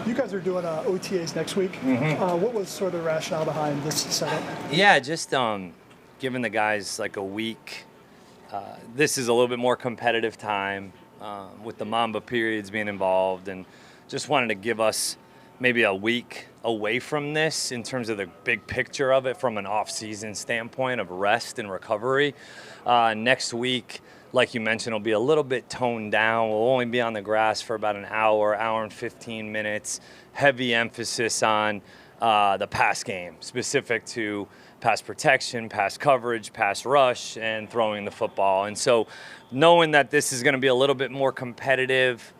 You guys are doing OTAs next week. What was sort of the rationale behind this setup? Yeah, just giving the guys like a week. This is a little bit more competitive time with the Mamba periods being involved, and just wanted to give us maybe a week away from this in terms of the big picture of it from an off-season standpoint of rest and recovery. Next week, like you mentioned, will be a little bit toned down. We'll only be on the grass for about an hour and 15 minutes. Heavy emphasis on the pass game, specific to pass protection, pass coverage, pass rush, and throwing the football. And so knowing that this is going to be a little bit more competitive,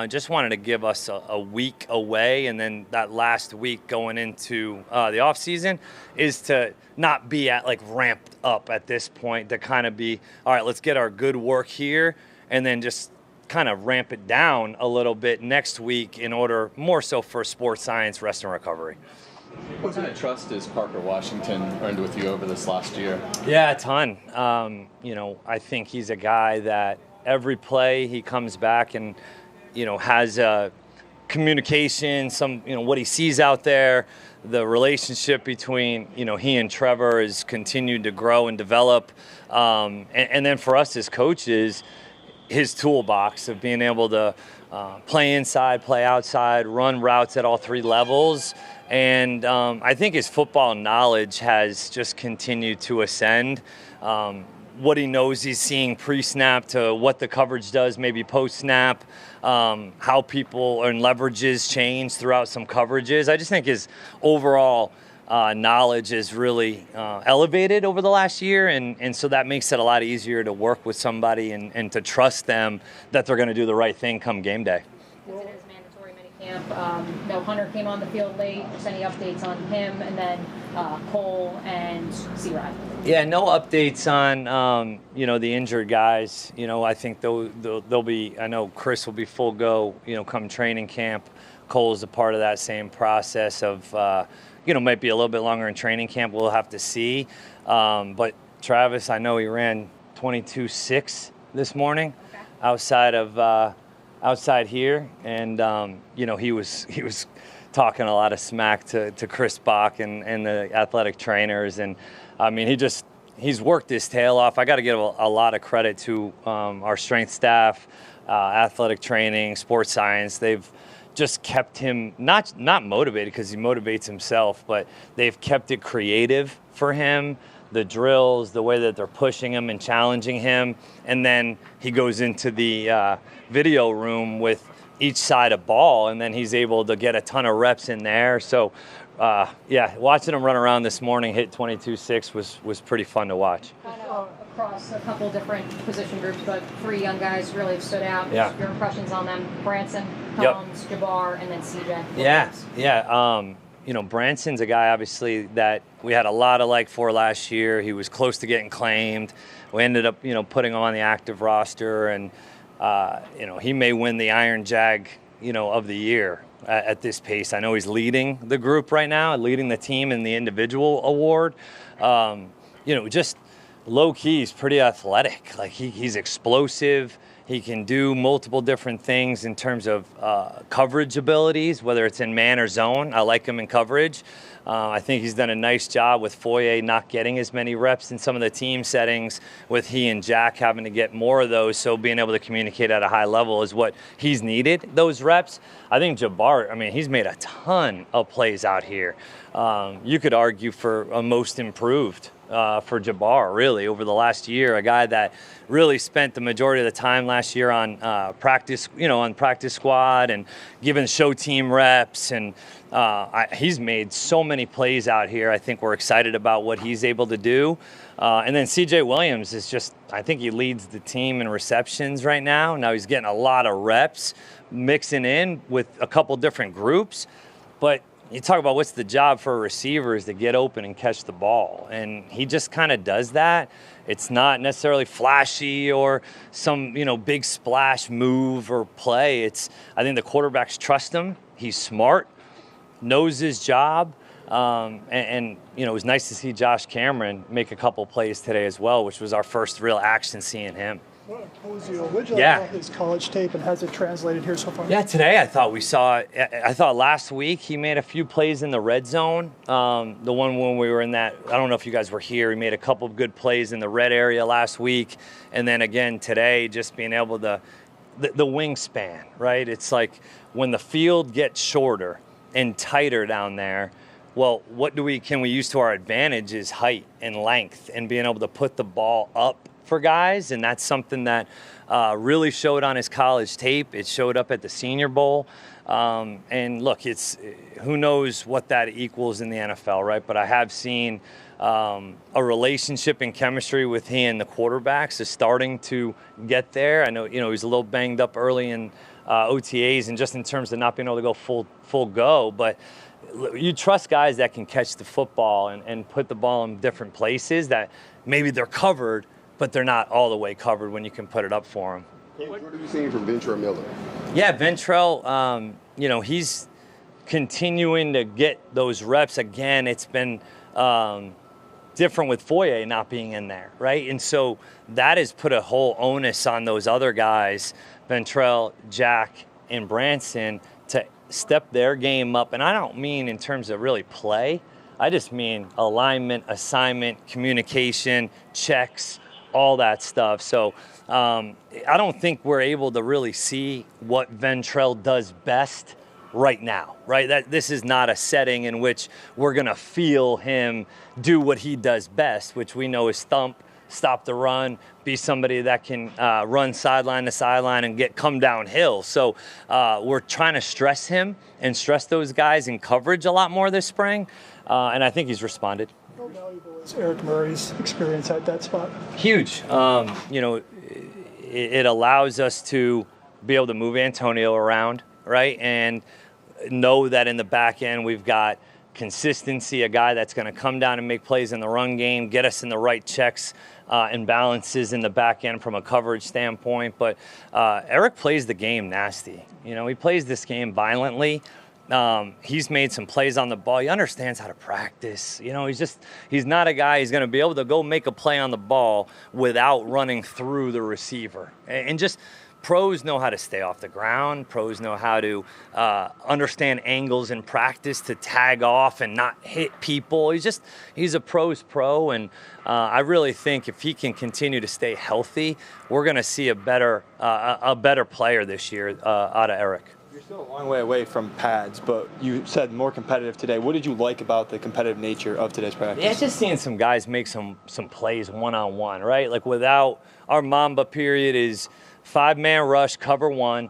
just wanted to give us a week away, and then that last week going into the off season is to not be at like ramped up at this point, to kind of be, all right, let's get our good work here and then just kind of ramp it down a little bit next week in order more so for sports science, rest and recovery. What kind of trust has Parker Washington earned with you over this last year? Yeah, a ton. I think he's a guy that every play he comes back and, has a communication, what he sees out there. The relationship between, he and Trevor has continued to grow and develop. And then for us as coaches, his toolbox of being able to play inside, play outside, run routes at all three levels. And I think his football knowledge has just continued to ascend. What he knows he's seeing pre-snap to what the coverage does maybe post-snap, how people and leverages change throughout some coverages. I just think his overall knowledge is really elevated over the last year, and so that makes it a lot easier to work with somebody and to trust them that they're going to do the right thing come game day. It is Mandatory Minicamp. No, Hunter came on the field late. Just any updates on him, and then Cole and C-Rod? Yeah, no updates on the injured guys. I think they'll be. I know Chris will be full go. Come training camp. Cole's a part of that same process of. Might be a little bit longer in training camp. We'll have to see. But Travis, I know he ran 22.6 this morning, outside here, and he was talking a lot of smack to Chris Bach and the athletic trainers, and I mean he's worked his tail off. I got to give a lot of credit to our strength staff, athletic training, sports science. They've just kept him not motivated because he motivates himself, but they've kept it creative for him. The drills, the way that they're pushing him and challenging him, and then he goes into the video room with each side of ball, and then he's able to get a ton of reps in there. So, watching him run around this morning, hit 22.6 was pretty fun to watch. Kind of across a couple different position groups, but three young guys really have stood out. Yeah. Your impressions on them: Branson, Combs, Jabbar, and then CJ. Yeah. Branson's a guy, obviously, that we had a lot of like for last year. He was close to getting claimed. We ended up, putting him on the active roster, and, he may win the Iron Jag, of the year at this pace. I know he's leading the group right now, leading the team in the individual award. Just low-key, he's pretty athletic. Like, he's explosive. He can do multiple different things in terms of coverage abilities, whether it's in man or zone. I like him in coverage. I think he's done a nice job with Foye not getting as many reps in some of the team settings, with he and Jack having to get more of those, so being able to communicate at a high level is what he's needed, those reps. I think Jabbar, he's made a ton of plays out here. You could argue for a most improved for Jabbar, really, over the last year. A guy that really spent the majority of the time last year on practice squad and giving show team reps, and he's made so many plays out here. I think we're excited about what he's able to do. And then C.J. Williams is just, I think he leads the team in receptions right now. Now he's getting a lot of reps, mixing in with a couple different groups, but you talk about what's the job for a receiver is to get open and catch the ball. And he just kind of does that. It's not necessarily flashy or some, big splash move or play. I think the quarterbacks trust him. He's smart, knows his job. And it was nice to see Josh Cameron make a couple plays today as well, which was our first real action seeing him. What did you like about his college tape, and has it translated here so far? Yeah, today I thought last week he made a few plays in the red zone. The one when we were in that, I don't know if you guys were here, he made a couple of good plays in the red area last week. And then again today, just being able to, the wingspan, right? It's like when the field gets shorter and tighter down there, well, what can we use to our advantage is height and length and being able to put the ball up for guys. And that's something that really showed on his college tape. It showed up at the Senior Bowl. And look, who knows what that equals in the NFL, right? But I have seen a relationship and chemistry with he and the quarterbacks is starting to get there. I know, he's a little banged up early in OTAs and just in terms of not being able to go full go, but you trust guys that can catch the football and put the ball in different places that maybe they're covered, but they're not all the way covered when you can put it up for them. What are you seeing from Ventrell Miller? Yeah, Ventrell, he's continuing to get those reps. Again, it's been different with Foye not being in there, right? And so that has put a whole onus on those other guys, Ventrell, Jack, and Branson, to step their game up. And I don't mean in terms of really play. I just mean alignment, assignment, communication, checks, all that stuff. So I don't think we're able to really see what Ventrell does best right now, right? That this is not a setting in which we're going to feel him do what he does best, which we know is thump, stop the run, be somebody that can run sideline to sideline and come downhill. So we're trying to stress him and stress those guys in coverage a lot more this spring, and I think he's responded. How valuable is Eric Murray's experience at that spot? Huge. It allows us to be able to move Antonio around, right, and know that in the back end we've got consistency, a guy that's going to come down and make plays in the run game, get us in the right checks and balances in the back end from a coverage standpoint. But Eric plays the game nasty. He plays this game violently. He's made some plays on the ball. He understands how to practice. He's not a guy who's going to be able to go make a play on the ball without running through the receiver. And just pros know how to stay off the ground. Pros know how to understand angles in practice to tag off and not hit people. He's a pro's pro. And I really think if he can continue to stay healthy, we're going to see a better player this year out of Eric. You're still a long way away from pads, but you said more competitive today. What did you like about the competitive nature of today's practice? Yeah, just seeing some guys make some plays one-on-one, right? Like without our Mamba period is 5-man rush, cover one.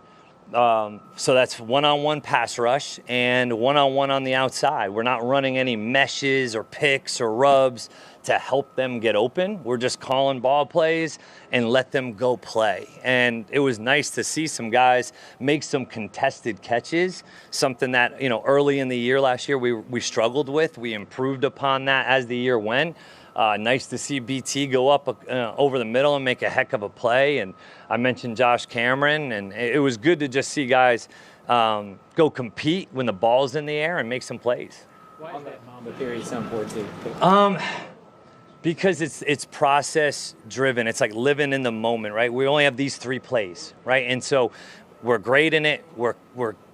So that's one-on-one pass rush and one-on-one on the outside. We're not running any meshes or picks or rubs to help them get open. We're just calling ball plays and let them go play. And it was nice to see some guys make some contested catches, something that, early in the year last year we struggled with. We improved upon that as the year went. Nice to see BT go up over the middle and make a heck of a play. And I mentioned Josh Cameron, and it was good to just see guys go compete when the ball's in the air and make some plays. Why is that Mamba period so important? Because it's process driven. It's like living in the moment, right? We only have these 3 plays, right? And so we're great in it. We're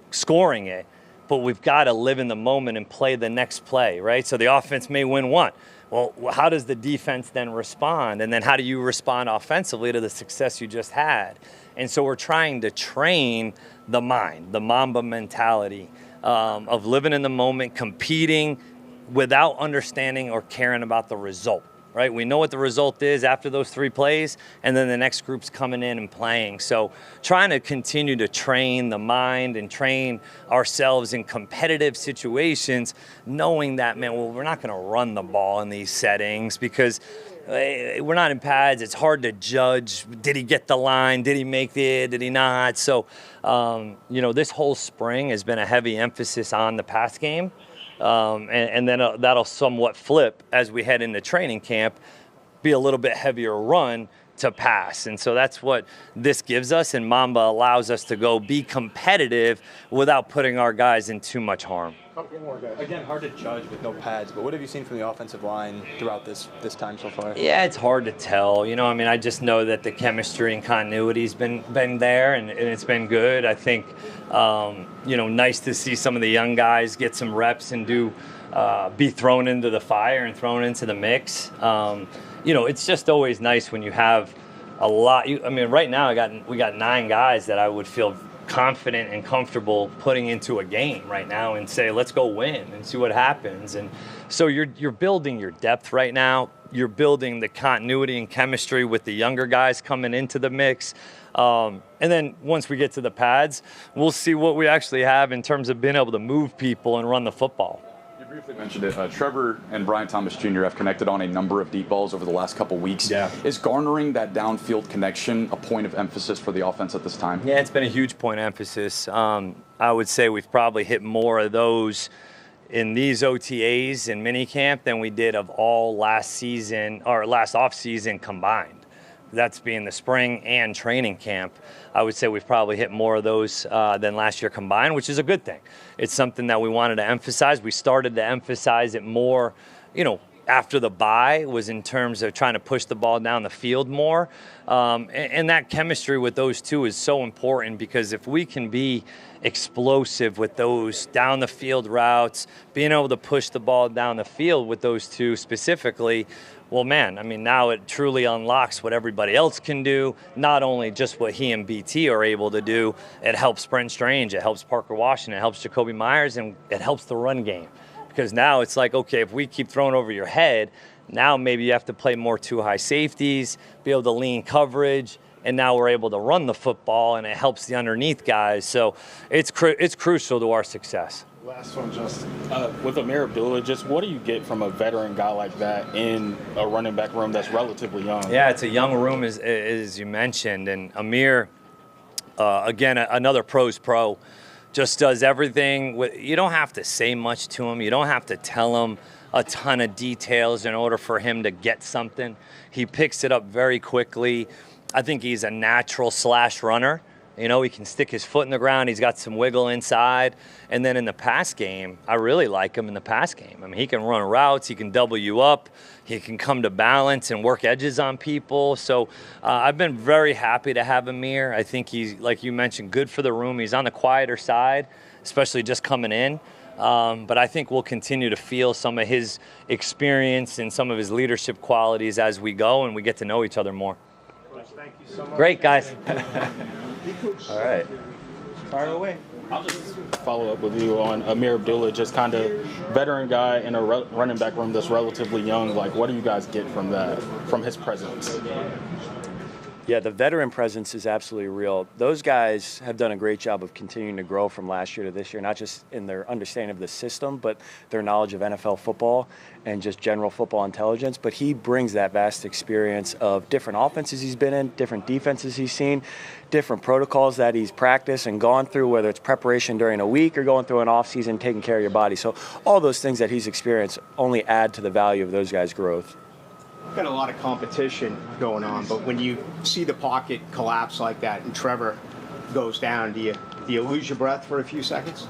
scoring it, but we've got to live in the moment and play the next play, right? So the offense may win one. Well, how does the defense then respond? And then how do you respond offensively to the success you just had? And so we're trying to train the mind, the Mamba mentality of living in the moment, competing without understanding or caring about the result, right? We know what the result is after those 3 plays, and then the next group's coming in and playing. So trying to continue to train the mind and train ourselves in competitive situations, knowing that, we're not going to run the ball in these settings because we're not in pads. It's hard to judge. Did he get the line? Did he make it? Did he not? So, this whole spring has been a heavy emphasis on the pass game. And then that'll somewhat flip as we head into training camp, be a little bit heavier run to pass. And so that's what this gives us, and Mamba allows us to go be competitive without putting our guys in too much harm. Again, hard to judge with no pads, but what have you seen from the offensive line throughout this time so far? Yeah, it's hard to tell. You know, I mean, I just know that the chemistry and continuity's been there, and it's been good. I think, you know, nice to see some of the young guys get some reps and be thrown into the fire and thrown into the mix. You know, it's just always nice when you have a lot. I mean, right now we got 9 guys that I would feel confident and comfortable putting into a game right now and say, let's go win and see what happens. And so you're building your depth right now. You're building the continuity and chemistry with the younger guys coming into the mix. And then once we get to the pads, we'll see what we actually have in terms of being able to move people and run the football. You briefly mentioned it. Trevor and Brian Thomas Jr. have connected on a number of deep balls over the last couple weeks. Yeah. Is garnering that downfield connection a point of emphasis for the offense at this time? Yeah, it's been a huge point of emphasis. I would say we've probably hit more of those in these OTAs and minicamp than we did of all last season or last offseason combined. That's being the spring and training camp. I would say we've probably hit more of those than last year combined, which is a good thing. It's something that we wanted to emphasize. We started to emphasize it more, you know, after the bye, was in terms of trying to push the ball down the field more. And that chemistry with those two is so important, because if we can be explosive with those down the field routes, being able to push the ball down the field with those two specifically, well, man, I mean, now it truly unlocks what everybody else can do, not only just what he and BT are able to do. It helps Brent Strange, it helps Parker Washington, it helps Jacoby Myers, and it helps the run game. Because now it's like, okay, if we keep throwing over your head, now maybe you have to play more 2 high safeties, be able to lean coverage, and now we're able to run the football, and it helps the underneath guys. So it's crucial to our success. Last one, Justin. With Amir Abdullah, just what do you get from a veteran guy like that in a running back room that's relatively young? Yeah, it's a young room, as you mentioned. And Amir, again, another pro's pro, just does everything. You don't have to say much to him. You don't have to tell him a ton of details in order for him to get something. He picks it up very quickly. I think he's a natural slash runner. You know, he can stick his foot in the ground. He's got some wiggle inside. And then in the pass game, I really like him in the pass game. I mean, he can run routes. He can double you up. He can come to balance and work edges on people. So I've been very happy to have Amir. I think he's, like you mentioned, good for the room. He's on the quieter side, especially just coming in. But I think we'll continue to feel some of his experience and some of his leadership qualities as we go and we get to know each other more. Thank you so much. Great, guys. All right. Fire away. I'll just follow up with you on Amir Abdullah, just kind of veteran guy in a running back room that's relatively young. Like, what do you guys get from that, from his presence? Yeah, the veteran presence is absolutely real. Those guys have done a great job of continuing to grow from last year to this year, not just in their understanding of the system, but their knowledge of NFL football and just general football intelligence. But he brings that vast experience of different offenses he's been in, different defenses he's seen, different protocols that he's practiced and gone through, whether it's preparation during a week or going through an off season, taking care of your body. So all those things that he's experienced only add to the value of those guys' growth. Got a lot of competition going on, but when you see the pocket collapse like that and Trevor goes down, do you lose your breath for a few seconds?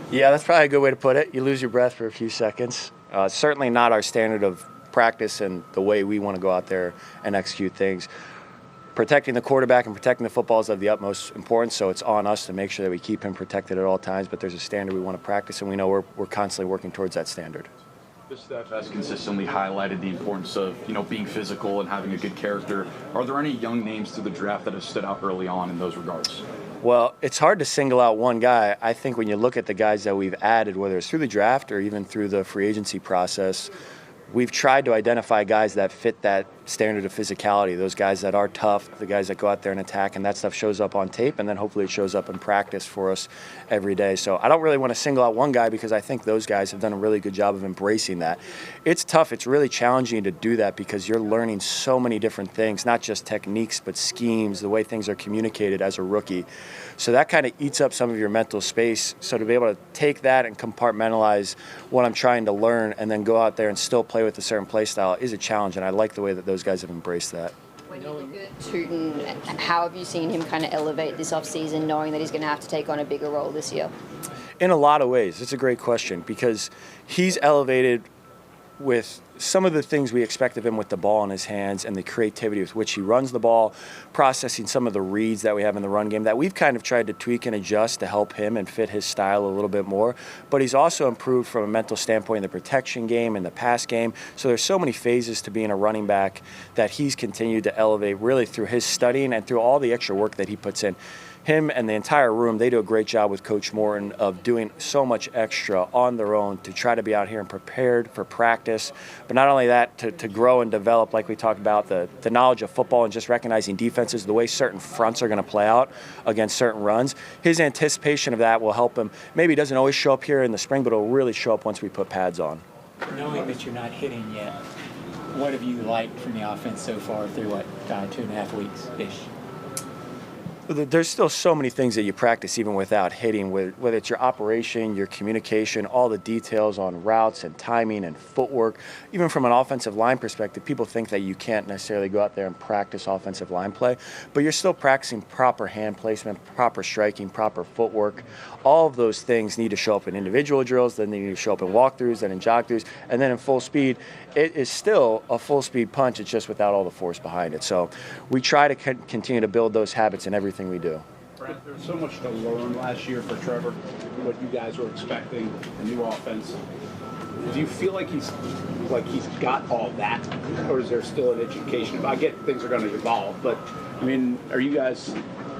Yeah, that's probably a good way to put it. You lose your breath for a few seconds. Certainly not our standard of practice and the way we want to go out there and execute things. Protecting the quarterback and protecting the football is of the utmost importance, so it's on us to make sure that we keep him protected at all times, but there's a standard we want to practice, and we know we're constantly working towards that standard. This staff has consistently highlighted the importance of, being physical and having a good character. Are there any young names through the draft that have stood out early on in those regards? Well, it's hard to single out one guy. I think when you look at the guys that we've added, whether it's through the draft or even through the free agency process, we've tried to identify guys that fit that standard of physicality, those guys that are tough, the guys that go out there and attack, and that stuff shows up on tape, and then hopefully it shows up in practice for us every day. So I don't really want to single out one guy because I think those guys have done a really good job of embracing that. It's tough. It's really challenging to do that because you're learning so many different things, not just techniques, but schemes, the way things are communicated as a rookie. So that kind of eats up some of your mental space. So to be able to take that and compartmentalize what I'm trying to learn and then go out there and still play with a certain play style is a challenge, and I like the way that those guys have embraced that. When you look at Tootin, how have you seen him kind of elevate this offseason, knowing that he's going to have to take on a bigger role this year? In a lot of ways. It's a great question because he's elevated with some of the things we expect of him with the ball in his hands and the creativity with which he runs the ball, processing some of the reads that we have in the run game that we've kind of tried to tweak and adjust to help him and fit his style a little bit more. But he's also improved from a mental standpoint in the protection game and the pass game. So there's so many phases to being a running back that he's continued to elevate really through his studying and through all the extra work that he puts in. Him and the entire room, they do a great job with Coach Morton of doing so much extra on their own to try to be out here and prepared for practice. But not only that, to grow and develop, like we talked about, the knowledge of football and just recognizing defenses, the way certain fronts are going to play out against certain runs. His anticipation of that will help him. Maybe it doesn't always show up here in the spring, but it'll really show up once we put pads on. Knowing that you're not hitting yet, what have you liked from the offense so far through, 2.5 weeks-ish? There's still so many things that you practice even without hitting, whether it's your operation, your communication, all the details on routes and timing and footwork. Even from an offensive line perspective, people think that you can't necessarily go out there and practice offensive line play, but you're still practicing proper hand placement, proper striking, proper footwork. All of those things need to show up in individual drills, then they need to show up in walkthroughs, then in jog throughs, and then in full speed. It is still a full speed punch, it's just without all the force behind it. So we try to continue to build those habits in everything we do. Brent, there's so much to learn last year for Trevor, what you guys were expecting, the new offense. Do you feel like he's got all that, or is there still an education? I get things are going to evolve, but I mean, are you guys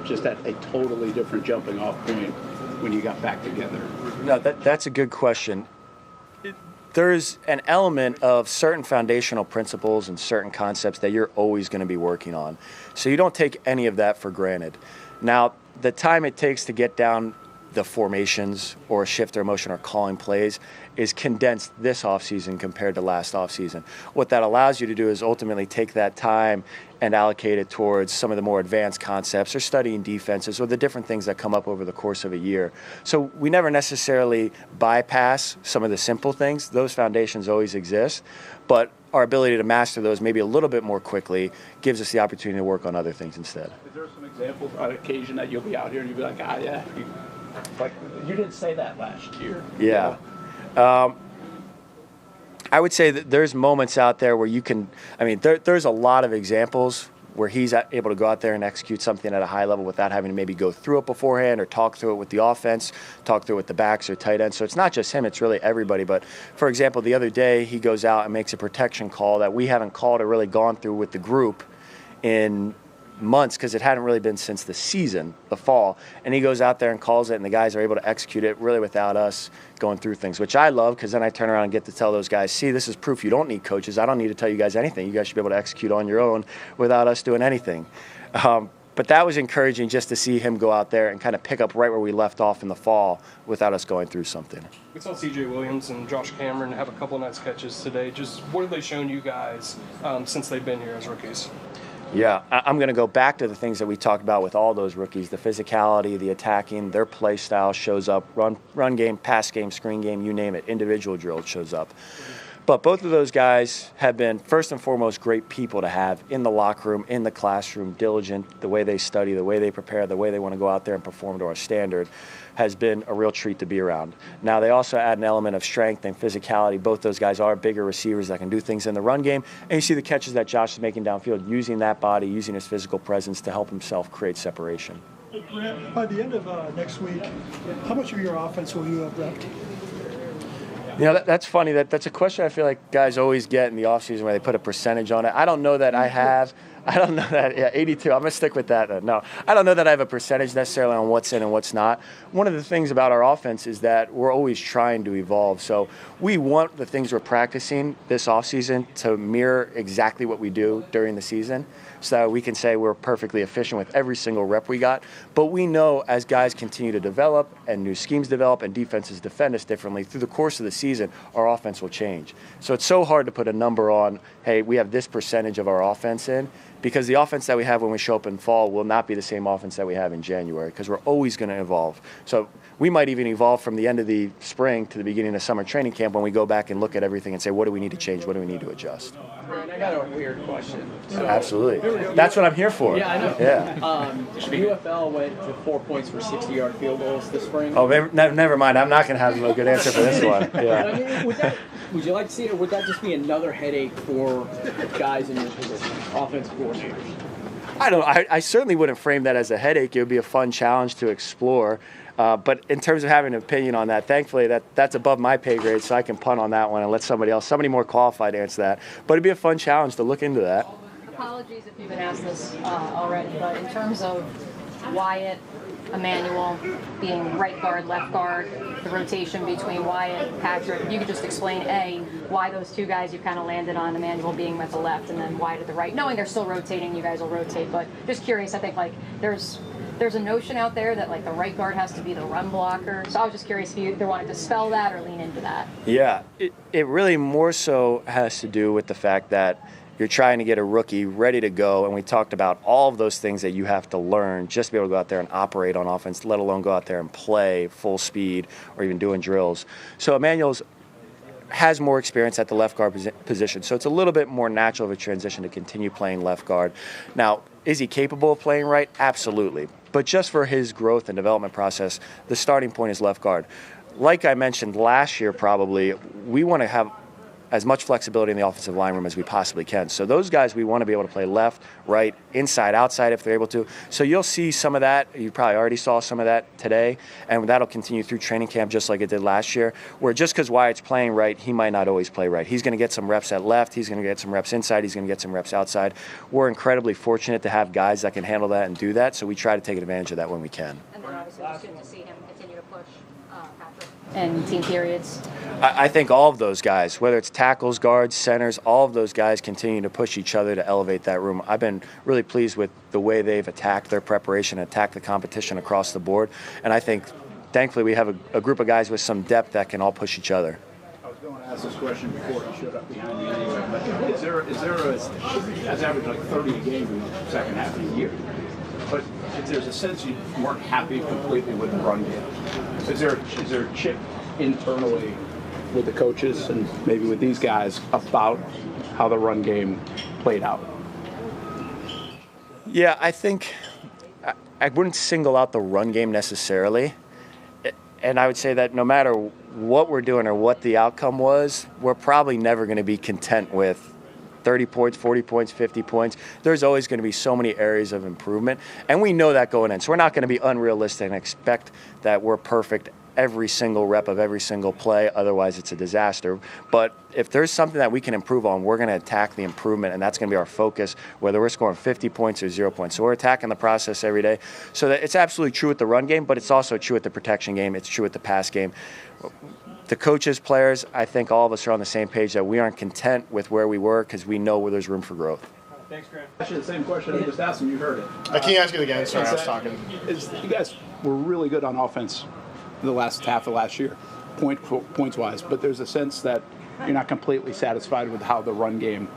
just at a totally different jumping off point when you got back together? No, that's a good question. There's an element of certain foundational principles and certain concepts that you're always going to be working on. So you don't take any of that for granted. Now, the time it takes to get down the formations or shift or motion or calling plays is condensed this offseason compared to last offseason. What that allows you to do is ultimately take that time and allocate it towards some of the more advanced concepts or studying defenses or the different things that come up over the course of a year. So we never necessarily bypass some of the simple things. Those foundations always exist, but our ability to master those maybe a little bit more quickly gives us the opportunity to work on other things instead. Is there some examples on occasion that you'll be out here and you'll be like, yeah, like you didn't say that last year? Yeah. I would say that there's moments out there where you can, there's a lot of examples where he's able to go out there and execute something at a high level without having to maybe go through it beforehand or talk through it with the offense, talk through it with the backs or tight ends. So it's not just him, it's really everybody. But for example, the other day he goes out and makes a protection call that we haven't called or really gone through with the group in months because it hadn't really been since the season, the fall. And he goes out there and calls it, and the guys are able to execute it really without us going through things, which I love because then I turn around and get to tell those guys, see, this is proof you don't need coaches. I don't need to tell you guys anything. You guys should be able to execute on your own without us doing anything. But that was encouraging just to see him go out there and kind of pick up right where we left off in the fall without us going through something. We saw C.J. Williams and Josh Cameron have a couple of nice catches today. Just what have they shown you guys since they've been here as rookies? Yeah, I'm going to go back to the things that we talked about with all those rookies, the physicality, the attacking, their play style shows up, run game, pass game, screen game, you name it, individual drill shows up. But both of those guys have been, first and foremost, great people to have in the locker room, in the classroom, diligent, the way they study, the way they prepare, the way they want to go out there and perform to our standard has been a real treat to be around. Now, they also add an element of strength and physicality. Both those guys are bigger receivers that can do things in the run game. And you see the catches that Josh is making downfield, using that body, using his physical presence to help himself create separation. Brent, by the end of next week, how much of your offense will you have repped? You know, that's funny. That's a question I feel like guys always get in the offseason where they put a percentage on it. I don't know that I have. I don't know that. Yeah, 82. I'm going to stick with that. No, I don't know that I have a percentage necessarily on what's in and what's not. One of the things about our offense is that we're always trying to evolve. So we want the things we're practicing this offseason to mirror exactly what we do during the season so that we can say we're perfectly efficient with every single rep we got. But we know as guys continue to develop and new schemes develop and defenses defend us differently, through the course of the season, our offense will change. So it's so hard to put a number on, hey, we have this percentage of our offense in, because the offense that we have when we show up in fall will not be the same offense that we have in January, because we're always going to evolve. So we might even evolve from the end of the spring to the beginning of summer training camp when we go back and look at everything and say, what do we need to change? What do we need to adjust? I got a weird question. So, Absolutely. That's what I'm here for. Yeah, I know. Yeah. UFL went to 4 points for 60-yard field goals this spring. Oh, never mind. I'm not going to have a good answer for this one. Yeah. I mean, would you like to see it, or would that just be another headache for guys in your position, offensive coordinators? I certainly wouldn't frame that as a headache. It would be a fun challenge to explore. But in terms of having an opinion on that, thankfully that's above my pay grade, so I can punt on that one and let somebody more qualified answer that. But it'd be a fun challenge to look into that. Apologies if you've been asked this already, but in terms of Wyatt, Emmanuel being right guard, left guard, the rotation between Wyatt and Patrick, if you could just explain, A, why those two guys you kind of landed on, Emmanuel being at the left and then Wyatt at the right, knowing they're still rotating, you guys will rotate, but just curious, I think like there's a notion out there that like the right guard has to be the run blocker, so I was just curious if you either wanted to spell that or lean into that. Yeah, it really more so has to do with the fact that you're trying to get a rookie ready to go, and we talked about all of those things that you have to learn just to be able to go out there and operate on offense, let alone go out there and play full speed or even doing drills. So Emmanuel's has more experience at the left guard position, so it's a little bit more natural of a transition to continue playing left guard. Now, is he capable of playing right? Absolutely. But just for his growth and development process, the starting point is left guard. Like I mentioned last year probably, we want to have as much flexibility in the offensive line room as we possibly can. So those guys we want to be able to play left, right, inside, outside if they're able to. So you'll see some of that. You probably already saw some of that today, and that'll continue through training camp just like it did last year, where just because Wyatt's playing right, he might not always play right. He's going to get some reps at left. He's going to get some reps inside. He's going to get some reps outside. We're incredibly fortunate to have guys that can handle that and do that, so we try to take advantage of that when we can. And then obviously it's good to see him continue to push Patrick in team periods. I think all of those guys, whether it's tackles, guards, centers, all of those guys continue to push each other to elevate that room. I've been really pleased with the way they've attacked their preparation, attacked the competition across the board. And I think, thankfully, we have a group of guys with some depth that can all push each other. I was going to ask this question before he showed up behind me anyway, but is there as average like 30 a game in the second half of the year? But if there's a sense you weren't happy completely with the run game, is there a chip internally with the coaches and maybe with these guys about how the run game played out? Yeah, I think I wouldn't single out the run game necessarily. And I would say that no matter what we're doing or what the outcome was, we're probably never going to be content with 30 points, 40 points, 50 points. There's always going to be so many areas of improvement. And we know that going in. So we're not going to be unrealistic and expect that we're perfect every single rep of every single play. Otherwise, it's a disaster. But if there's something that we can improve on, we're going to attack the improvement, and that's going to be our focus, whether we're scoring 50 points or 0 points. So we're attacking the process every day. So that it's absolutely true with the run game, but it's also true with the protection game. It's true with the pass game. The coaches, players, I think all of us are on the same page that we aren't content with where we were because we know where there's room for growth. Thanks, Grant. Actually, the same question I just asked him. You heard it. I can't ask it again. Sorry, I was talking. You guys were really good on offense the last half of last year, points-wise, but there's a sense that you're not completely satisfied with how the run game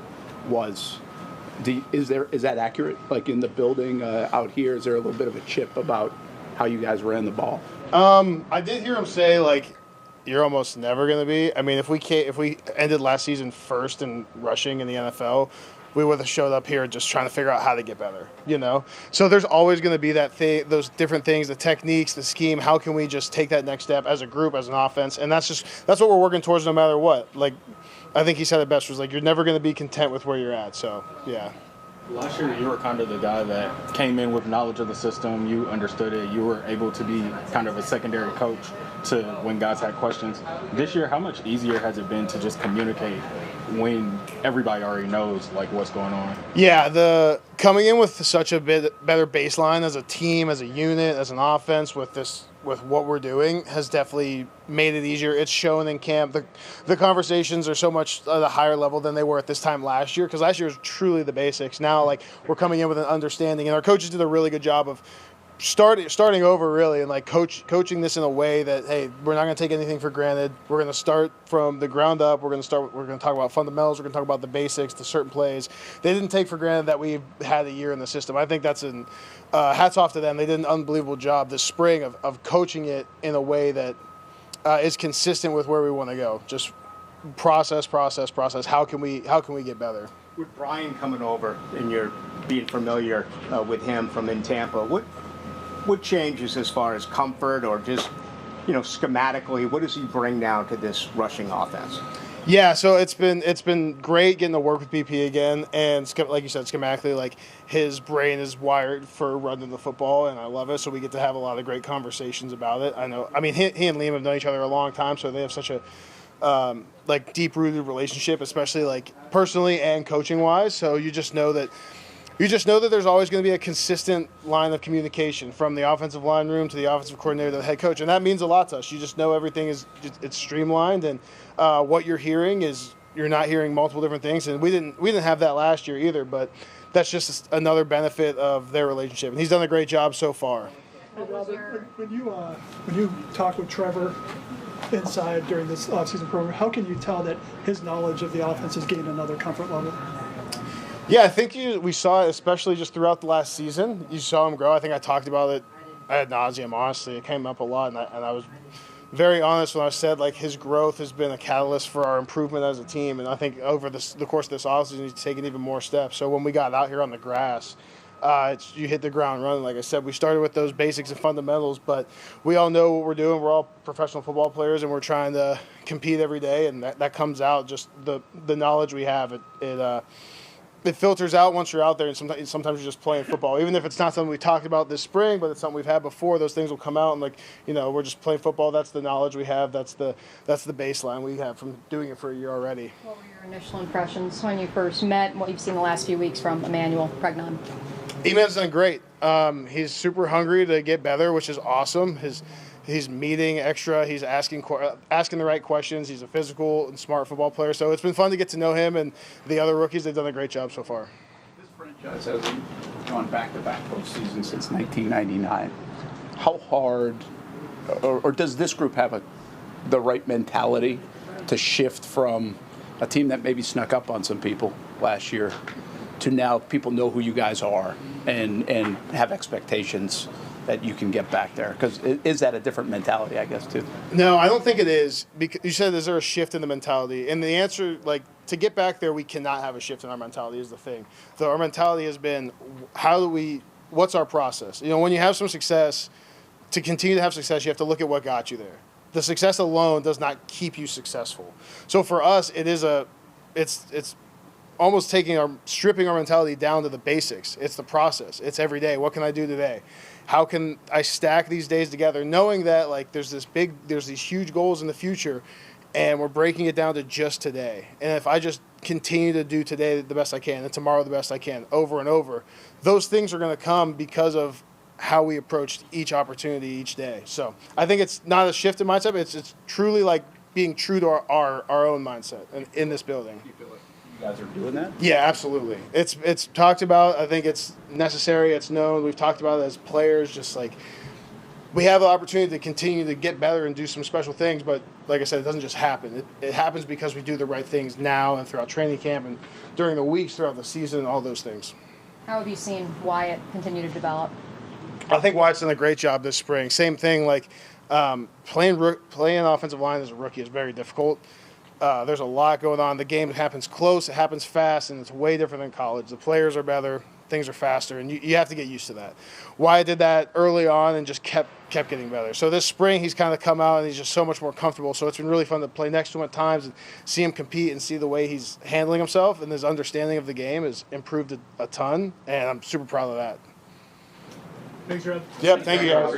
was. Is that accurate? Like in the building out here, is there a little bit of a chip about how you guys ran the ball? I did hear him say, like, you're almost never going to be. I mean, if we ended last season first in rushing in the NFL, we would have showed up here just trying to figure out how to get better, you know? So there's always going to be that thing, those different things, the techniques, the scheme. How can we just take that next step as a group, as an offense? And that's what we're working towards no matter what. Like, I think he said it best, was like, you're never going to be content with where you're at. So, yeah. Last year, you were kind of the guy that came in with knowledge of the system. You understood it. You were able to be kind of a secondary coach to when guys had questions. This year, how much easier has it been to just communicate when everybody already knows like what's going on? Yeah, the coming in with such a bit better baseline as a team, as a unit, as an offense with what we're doing has definitely made it easier. It's shown in camp. The conversations are so much at a higher level than they were at this time last year, because last year was truly the basics. Now, like, we're coming in with an understanding, and our coaches did a really good job of starting over really, and like coaching this in a way that, hey, we're not going to take anything for granted. We're going to start from the ground up. We're going to talk about fundamentals. We're going to talk about the basics, the certain plays. They didn't take for granted that we had a year in the system. I think that's hats off to them. They did an unbelievable job this spring of coaching it in a way that is consistent with where we want to go. Just process. How can we get better? With Brian coming over and you're being familiar with him from in Tampa, what changes as far as comfort or just, schematically, what does he bring now to this rushing offense? Yeah, so it's been great getting to work with BP again, and like you said, schematically, like his brain is wired for running the football, and I love it. So we get to have a lot of great conversations about it. He and Liam have known each other a long time, so they have such a deep-rooted relationship, especially like personally and coaching-wise. So you just know that there's always going to be a consistent line of communication from the offensive line room to the offensive coordinator to the head coach, and that means a lot to us. You just know everything it's streamlined, and what you're hearing is you're not hearing multiple different things. And we didn't have that last year either, but that's just another benefit of their relationship, and he's done a great job so far. Hey, Robert, when you talk with Trevor inside during this offseason program, how can you tell that his knowledge of the offense has gained another comfort level? Yeah, I think we saw it, especially just throughout the last season. You saw him grow. I think I talked about it ad nauseum, honestly. It came up a lot, and I was very honest when I said, like, his growth has been a catalyst for our improvement as a team. And I think over the course of this offseason, he's taken even more steps. So when we got out here on the grass, you hit the ground running. Like I said, we started with those basics and fundamentals, but we all know what we're doing. We're all professional football players, and we're trying to compete every day, and that comes out, just the knowledge we have. It filters out once you're out there, and sometimes you're just playing football. Even if it's not something we talked about this spring, but it's something we've had before, those things will come out, and we're just playing football. That's the knowledge we have. That's the baseline we have from doing it for a year already. What were your initial impressions when you first met, and what you've seen the last few weeks from Emmanuel Pregnon? Eman's done great. He's super hungry to get better, which is awesome. He's meeting extra. He's asking the right questions. He's a physical and smart football player. So it's been fun to get to know him, and the other rookies, they've done a great job so far. This franchise hasn't gone back-to-back postseasons since 1999. How hard, or does this group have the right mentality to shift from a team that maybe snuck up on some people last year to now people know who you guys are and have expectations that you can get back there? Because is that a different mentality, I guess, too? No, I don't think it is. Because you said, is there a shift in the mentality? And the answer, to get back there, we cannot have a shift in our mentality is the thing. So our mentality has been, what's our process? When you have some success, to continue to have success, you have to look at what got you there. The success alone does not keep you successful. So for us, it's almost stripping our mentality down to the basics. It's the process. It's every day. What can I do today? How can I stack these days together, knowing that there's these huge goals in the future, and we're breaking it down to just today. And if I just continue to do today the best I can, and tomorrow the best I can, over and over, those things are going to come because of how we approached each opportunity each day. So I think it's not a shift in mindset, but it's truly being true to our own mindset in this building. Do you feel like you guys are doing that? Yeah, absolutely. It's talked about. I think it's necessary. It's known. We've talked about it as players. Just we have the opportunity to continue to get better and do some special things. But like I said, it doesn't just happen. It happens because we do the right things now and throughout training camp and during the weeks throughout the season and all those things. How have you seen Wyatt continue to develop? I think Wyatt's done a great job this spring. Same thing. Playing offensive line as a rookie is very difficult. There's a lot going on. The game happens close, it happens fast, and it's way different than college. The players are better, things are faster, and you have to get used to that. Wyatt did that early on and just kept getting better. So this spring, he's kind of come out, and he's just so much more comfortable. So it's been really fun to play next to him at times and see him compete and see the way he's handling himself, and his understanding of the game has improved a ton, and I'm super proud of that. Thanks, Red. Yep, thank you, guys.